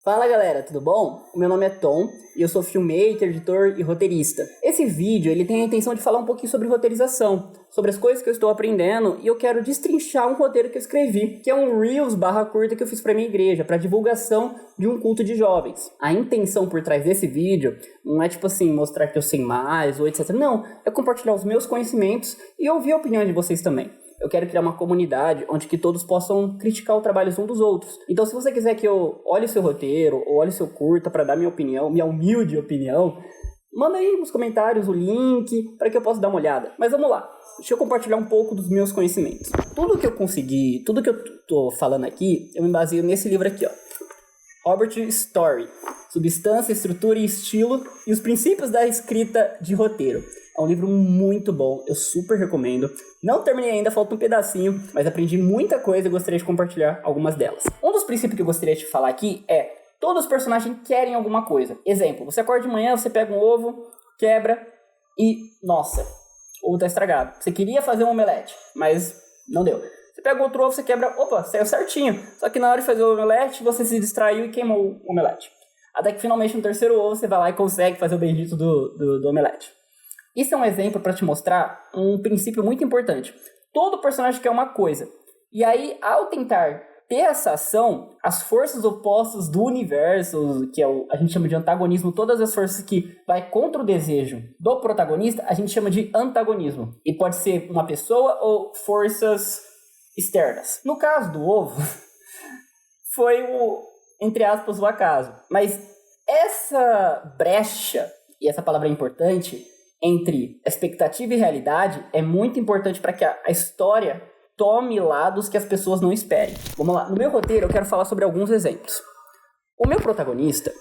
Fala galera, tudo bom? O meu nome é Tom e eu sou filmmaker, editor e roteirista. Esse vídeo ele tem a intenção de falar um pouquinho sobre roteirização, sobre as coisas que eu estou aprendendo e eu quero destrinchar um roteiro que eu escrevi, que é um Reels/curta que eu fiz para minha igreja, para divulgação de um culto de jovens. A intenção por trás desse vídeo não é tipo assim, mostrar que eu sei mais ou etc. Não, é compartilhar os meus conhecimentos e ouvir a opinião de vocês também. Eu quero criar uma comunidade onde que todos possam criticar o trabalho uns dos outros. Então, se você quiser que eu olhe o seu roteiro ou olhe o seu curta para dar minha opinião, minha humilde opinião, manda aí nos comentários o link para que eu possa dar uma olhada. Mas vamos lá, deixa eu compartilhar um pouco dos meus conhecimentos. Tudo que eu consegui, tudo que eu tô falando aqui, eu me baseio nesse livro aqui, ó. Robert Story, Substância, Estrutura e Estilo e os Princípios da Escrita de Roteiro. É um livro muito bom, eu super recomendo. Não terminei ainda, falta um pedacinho, mas aprendi muita coisa e gostaria de compartilhar algumas delas. Um dos princípios que eu gostaria de falar aqui é: todos os personagens querem alguma coisa. Exemplo, você acorda de manhã, você pega um ovo, quebra e, nossa, o ovo tá estragado. Você queria fazer um omelete, mas não deu. Você pega outro ovo, você quebra, opa, saiu certinho. Só que na hora de fazer o omelete, você se distraiu e queimou o omelete. Até que finalmente no terceiro ovo, você vai lá e consegue fazer o bendito do omelete. Isso é um exemplo para te mostrar um princípio muito importante. Todo personagem quer uma coisa. E aí, ao tentar ter essa ação, as forças opostas do universo, que a gente chama de antagonismo, todas as forças que vai contra o desejo do protagonista, a gente chama de antagonismo. E pode ser uma pessoa ou forças externas. No caso do ovo, foi entre aspas, o acaso. Mas essa brecha, e essa palavra é importante, entre expectativa e realidade é muito importante para que a história tome lados que as pessoas não esperem. Vamos lá, no meu roteiro eu quero falar sobre alguns exemplos. O meu protagonista,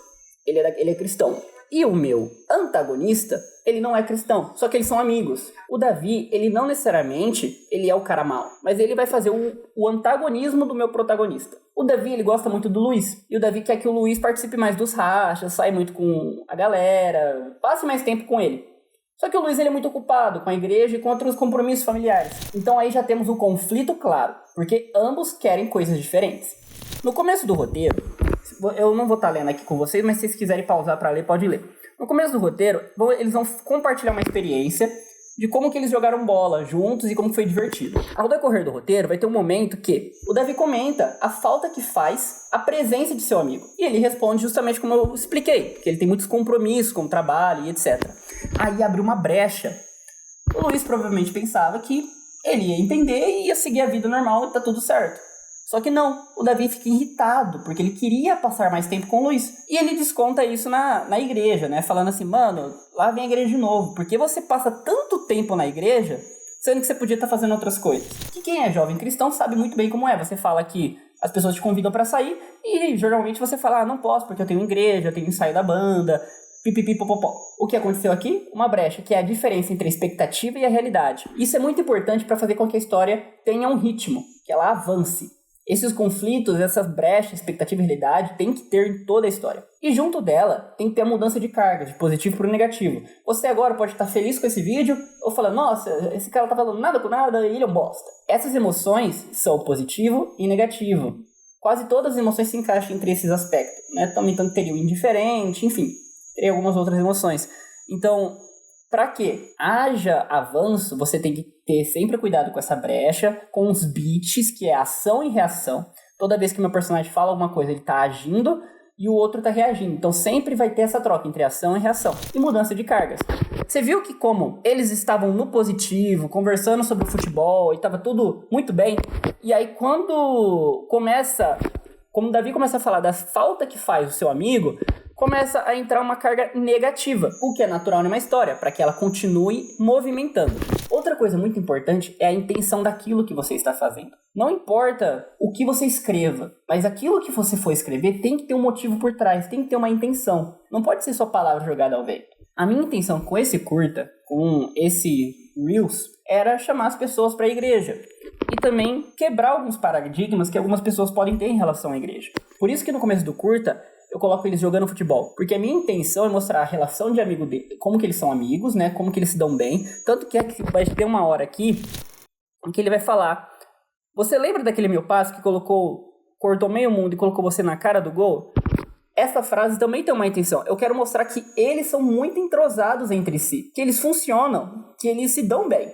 ele é cristão. E o meu antagonista, ele não é cristão, só que eles são amigos. O Davi, ele não necessariamente ele é o cara mau, mas ele vai fazer o antagonismo do meu protagonista. O Davi, ele gosta muito do Luiz, e o Davi quer que o Luiz participe mais dos rachas, saia muito com a galera, passe mais tempo com ele. Só que o Luiz ele é muito ocupado com a igreja e com outros compromissos familiares. Então aí já temos um conflito claro, porque ambos querem coisas diferentes. No começo do roteiro, eu não vou estar lendo aqui com vocês, mas se vocês quiserem pausar para ler, pode ler. No começo do roteiro, eles vão compartilhar uma experiência de como que eles jogaram bola juntos e como foi divertido. Ao decorrer do roteiro, vai ter um momento que o Davi comenta a falta que faz a presença de seu amigo. E ele responde justamente como eu expliquei, que ele tem muitos compromissos com o trabalho e etc. Aí abre uma brecha. O Luiz provavelmente pensava que ele ia entender e ia seguir a vida normal e tá tudo certo. Só que não, o Davi fica irritado, porque ele queria passar mais tempo com o Luiz. E ele desconta isso na igreja, né? Falando assim, mano, lá vem a igreja de novo. Por que você passa tanto tempo na igreja, sendo que você podia estar fazendo outras coisas? Que quem é jovem cristão sabe muito bem como é. Você fala que as pessoas te convidam para sair e geralmente você fala, não posso porque eu tenho igreja, eu tenho ensaio da banda, pipipipopopó. O que aconteceu aqui? Uma brecha, que é a diferença entre a expectativa e a realidade. Isso é muito importante para fazer com que a história tenha um ritmo, que ela avance. Esses conflitos, essas brechas, expectativa e realidade, tem que ter em toda a história. E junto dela, tem que ter a mudança de carga, de positivo para o negativo. Você agora pode estar feliz com esse vídeo, ou falando, nossa, esse cara tá falando nada com nada e ele é um bosta. Essas emoções são positivo e negativo. Quase todas as emoções se encaixam entre esses aspectos, né? Também teria o indiferente, enfim, teria algumas outras emoções. Então, para que haja avanço, você tem que ter sempre cuidado com essa brecha, com os beats, que é ação e reação. Toda vez que meu personagem fala alguma coisa, ele tá agindo e o outro tá reagindo. Então sempre vai ter essa troca entre ação e reação. E mudança de cargas. Você viu que como eles estavam no positivo, conversando sobre o futebol, e tava tudo muito bem. E aí quando o Davi começa a falar da falta que faz o seu amigo, começa a entrar uma carga negativa, o que é natural numa história, para que ela continue movimentando. Outra coisa muito importante é a intenção daquilo que você está fazendo. Não importa o que você escreva, mas aquilo que você for escrever tem que ter um motivo por trás, tem que ter uma intenção. Não pode ser só palavra jogada ao vento. A minha intenção com esse curta, com esse Reels, era chamar as pessoas para a igreja. E também quebrar alguns paradigmas que algumas pessoas podem ter em relação à igreja. Por isso que no começo do curta, eu coloco eles jogando futebol. Porque a minha intenção é mostrar a relação de amigo dele, como que eles são amigos, né? Como que eles se dão bem. Tanto que vai ter uma hora aqui em que ele vai falar: você lembra daquele meu passe que cortou meio mundo e colocou você na cara do gol? essa frase também tem uma intenção. Eu quero mostrar que eles são muito entrosados entre si, que eles funcionam, que eles se dão bem.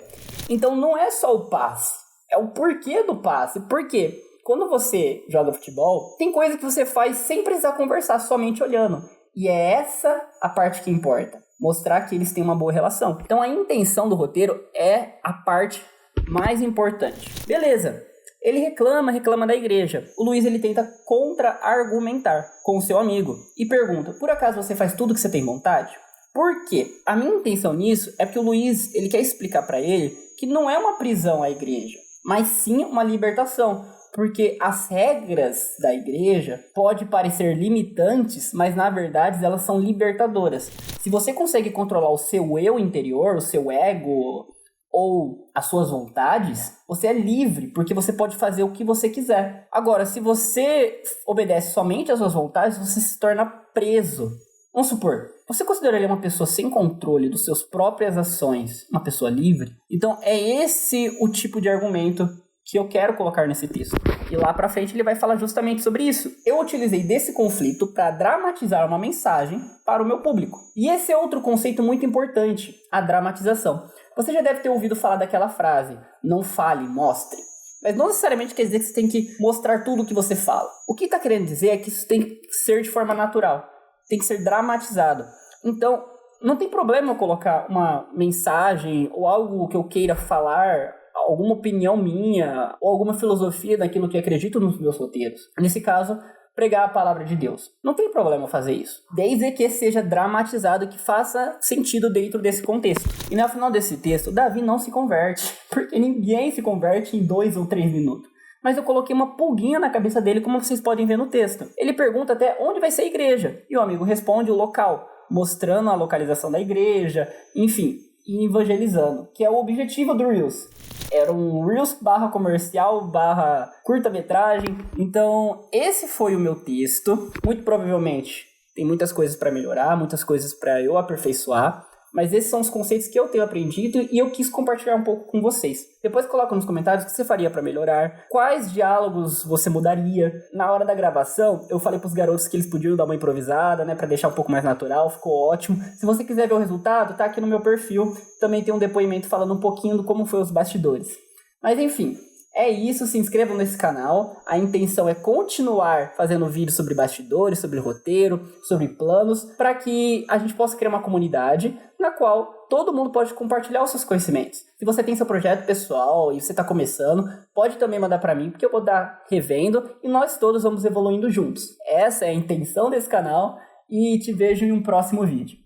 Então não é só o passe, é o porquê do passe. Por quê? Quando você joga futebol, tem coisa que você faz sem precisar conversar, somente olhando. E é essa a parte que importa. Mostrar que eles têm uma boa relação. Então a intenção do roteiro é a parte mais importante. Beleza. Ele reclama da igreja. O Luiz, ele tenta contra-argumentar com o seu amigo. E pergunta, por acaso você faz tudo que você tem vontade? Por quê? A minha intenção nisso é que o Luiz, ele quer explicar para ele que não é uma prisão a igreja, mas sim uma libertação. Porque as regras da igreja podem parecer limitantes, mas na verdade elas são libertadoras. Se você consegue controlar o seu eu interior, o seu ego ou as suas vontades, você é livre, porque você pode fazer o que você quiser. Agora, se você obedece somente às suas vontades, você se torna preso. Vamos supor, você consideraria uma pessoa sem controle das suas próprias ações uma pessoa livre? Então é esse o tipo de argumento que eu quero colocar nesse texto. E lá pra frente ele vai falar justamente sobre isso. Eu utilizei desse conflito para dramatizar uma mensagem para o meu público. E esse é outro conceito muito importante, a dramatização. Você já deve ter ouvido falar daquela frase, não fale, mostre. Mas não necessariamente quer dizer que você tem que mostrar tudo o que você fala. O que está querendo dizer é que isso tem que ser de forma natural, tem que ser dramatizado. Então, não tem problema eu colocar uma mensagem ou algo que eu queira falar, alguma opinião minha ou alguma filosofia daquilo que eu acredito nos meus roteiros. Nesse caso, pregar a palavra de Deus. Não tem problema fazer isso, desde que seja dramatizado e que faça sentido dentro desse contexto. E no final desse texto, Davi não se converte, porque ninguém se converte em 2 ou 3 minutos. Mas eu coloquei uma pulguinha na cabeça dele, como vocês podem ver no texto. Ele pergunta até onde vai ser a igreja, e o amigo responde o local, mostrando a localização da igreja, enfim, e evangelizando, que é o objetivo do Reels. Era um Reels /comercial /curta-metragem. Então, esse foi o meu texto. Muito provavelmente tem muitas coisas para melhorar, muitas coisas para eu aperfeiçoar. Mas esses são os conceitos que eu tenho aprendido e eu quis compartilhar um pouco com vocês. Depois coloca nos comentários o que você faria para melhorar, quais diálogos você mudaria. Na hora da gravação, eu falei pros garotos que eles podiam dar uma improvisada, né, para deixar um pouco mais natural, ficou ótimo. Se você quiser ver o resultado, tá aqui no meu perfil. Também tem um depoimento falando um pouquinho de como foi os bastidores. Mas enfim, é isso, se inscrevam nesse canal. A intenção é continuar fazendo vídeos sobre bastidores, sobre roteiro, sobre planos, para que a gente possa criar uma comunidade na qual todo mundo pode compartilhar os seus conhecimentos. Se você tem seu projeto pessoal e você está começando, pode também mandar para mim, porque eu vou dar revendo e nós todos vamos evoluindo juntos. Essa é a intenção desse canal e te vejo em um próximo vídeo.